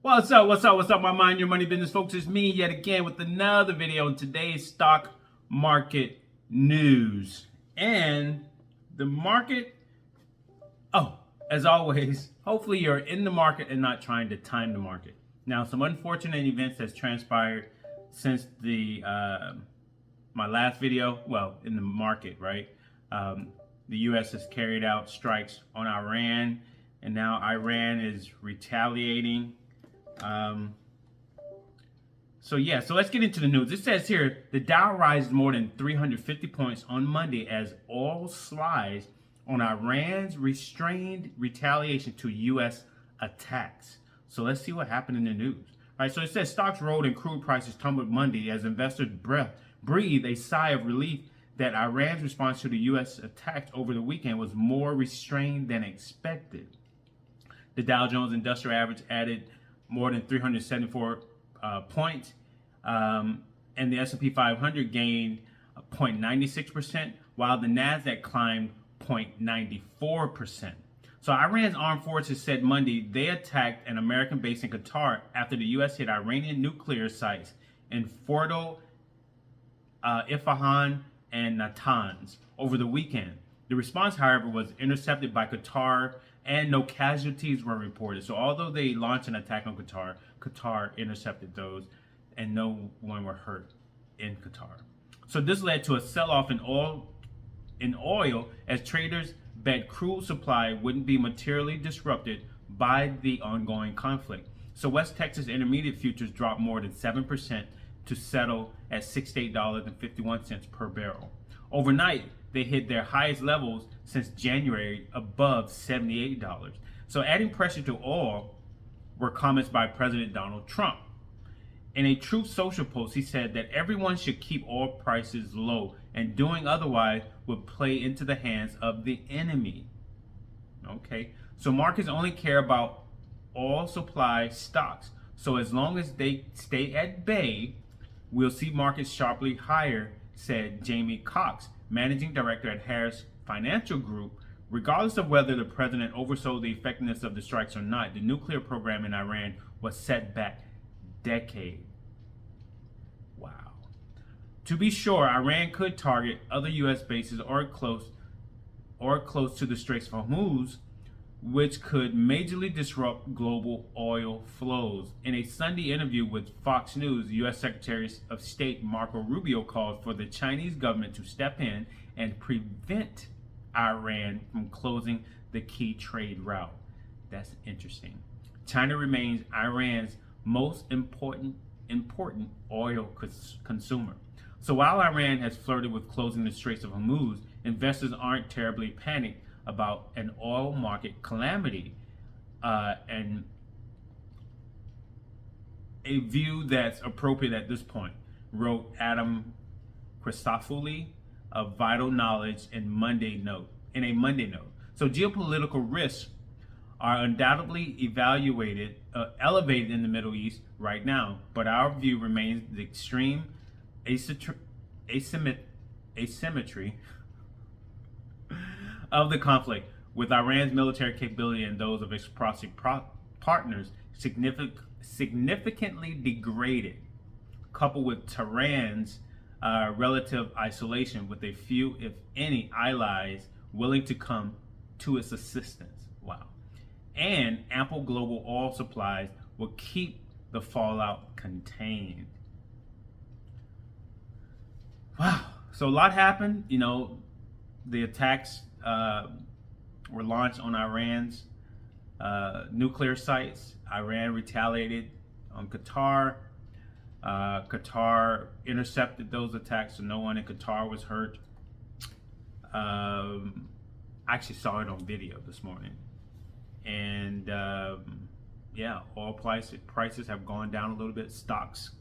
What's up? What's up, my Mind Your Money business folks? It's me yet again with another video on today's stock market news. And the market, as always, hopefully you're in the market and not trying to time the market. Now, some unfortunate events has transpired since the my last video, in the market, right? The U.S. has carried out strikes on Iran, and now Iran is retaliating. So let's get into the news. It says here, the Dow rises more than 350 points on Monday as oil slides on Iran's restrained retaliation to U.S. attacks. So let's see what happened in the news. All right, so it says stocks rolled and crude prices tumbled Monday as investors breathed a sigh of relief that Iran's response to the U.S. attacks over the weekend was more restrained than expected. The Dow Jones Industrial Average added more than 374 points, and the S&P 500 gained 0.96%, while the Nasdaq climbed 0.94%. So Iran's armed forces said Monday they attacked an American base in Qatar after the U.S. hit Iranian nuclear sites in Fordo, Isfahan, and Natanz over the weekend. The response, however, was intercepted by Qatar, and no casualties were reported. So although they launched an attack on Qatar, Qatar intercepted those, and no one were hurt in Qatar. So this led to a sell-off in oil as traders bet crude supply wouldn't be materially disrupted by the ongoing conflict. So West Texas Intermediate futures dropped more than 7% to settle at $68.51 per barrel. Overnight, they hit their highest levels since January, above $78. So adding pressure to oil were comments by President Donald Trump. In a Truth Social post, he said that everyone should keep oil prices low, and doing otherwise would play into the hands of the enemy. Okay, so markets only care about oil supply stocks. So as long as they stay at bay, we'll see markets sharply higher, said Jamie Cox, managing director at Harris Financial Group. Regardless of whether the president oversaw the effectiveness of the strikes or not, the nuclear program in Iran was set back decades. Wow. To be sure, Iran could target other U.S. bases or close to the Straits of Hormuz, which could majorly disrupt global oil flows. In a Sunday interview with Fox News, U.S. Secretary of State Marco Rubio called for the Chinese government to step in and prevent Iran from closing the key trade route. That's interesting. China remains Iran's most important oil consumer. So while Iran has flirted with closing the Straits of Hormuz, investors aren't terribly panicked about an oil market calamity, and a view that's appropriate at this point, wrote Adam Christofouli of Vital Knowledge in a Monday note. So geopolitical risks are undoubtedly elevated in the Middle East right now, but our view remains the extreme asymmetry of the conflict, with Iran's military capability and those of its proxy partners significantly degraded, coupled with Tehran's relative isolation, with a few, if any, allies willing to come to its assistance. Wow. And ample global oil supplies will keep the fallout contained. Wow. So a lot happened. You know, the attacks were launched on Iran's nuclear sites. Iran retaliated on Qatar. Qatar intercepted those attacks, so no one in Qatar was hurt. I actually saw it on video this morning. And oil prices have gone down a little bit. Stocks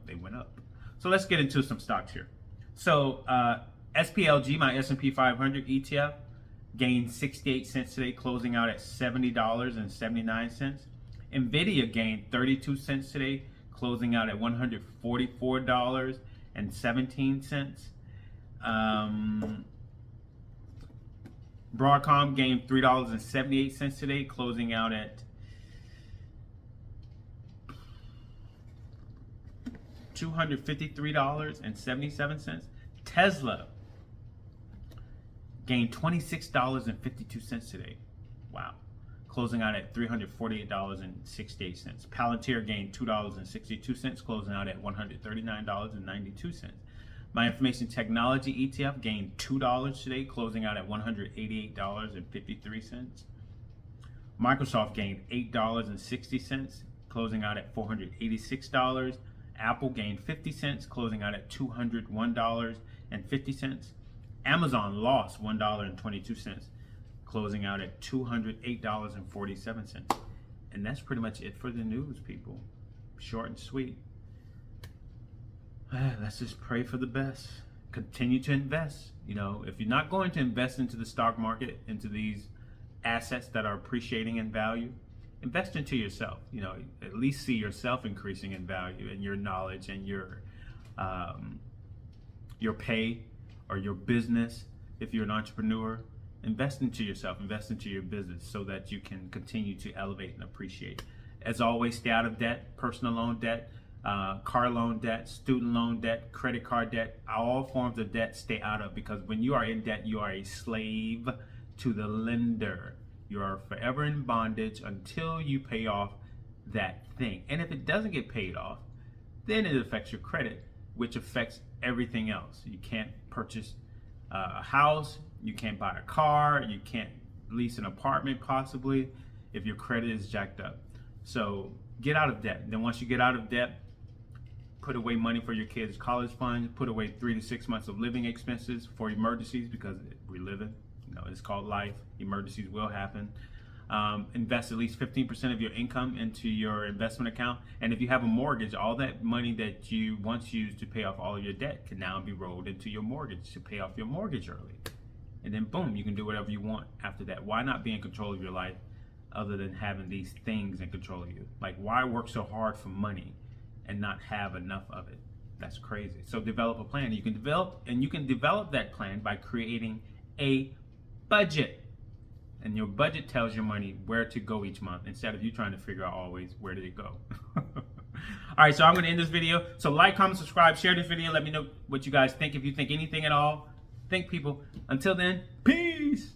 they went up. So let's get into some stocks here. So SPLG, my S&P 500 ETF, gained 68 cents today, closing out at $70.79. Nvidia gained 32 cents today, closing out at $144.17. Broadcom gained $3.78 today, closing out at $253.77. Tesla gained $26.52 today. Wow. Closing out at $348.68. Palantir gained $2.62, closing out at $139.92. My information technology ETF gained $2 today, closing out at $188.53. Microsoft gained $8.60, closing out at $486. Apple gained 50 cents, closing out at $201.50. Amazon lost $1.22, closing out at $208.47. And that's pretty much it for the news, people. Short and sweet. Let's just pray for the best. Continue to invest. You know, if you're not going to invest into the stock market, into these assets that are appreciating in value, invest into yourself. You know, at least see yourself increasing in value, and your knowledge and your pay or your business. If you're an entrepreneur, invest into yourself, invest into your business so that you can continue to elevate and appreciate. As always, stay out of debt, personal loan debt, car loan debt, student loan debt, credit card debt, all forms of debt, stay out of, because when you are in debt, you are a slave to the lender. You are forever in bondage until you pay off that thing. And if it doesn't get paid off, then it affects your credit, which affects everything else. You can't purchase a house, you can't buy a car, you can't lease an apartment possibly if your credit is jacked up. So get out of debt. Then once you get out of debt, put away money for your kids' college fund, put away 3 to 6 months of living expenses for emergencies, because we're living, you know, it's called life. Emergencies will happen. Invest at least 15% of your income into your investment account. And if you have a mortgage, all that money that you once used to pay off all of your debt can now be rolled into your mortgage to pay off your mortgage early. And then boom, you can do whatever you want after that. Why not be in control of your life other than having these things in control of you? Like, why work so hard for money and not have enough of it? That's crazy. So develop a plan. You can develop that plan by creating a budget. And your budget tells your money where to go each month, instead of you trying to figure out always where did it go. All right, so I'm going to end this video. So like, comment, subscribe, share this video. Let me know what you guys think. If you think anything at all, think, people. Until then, peace.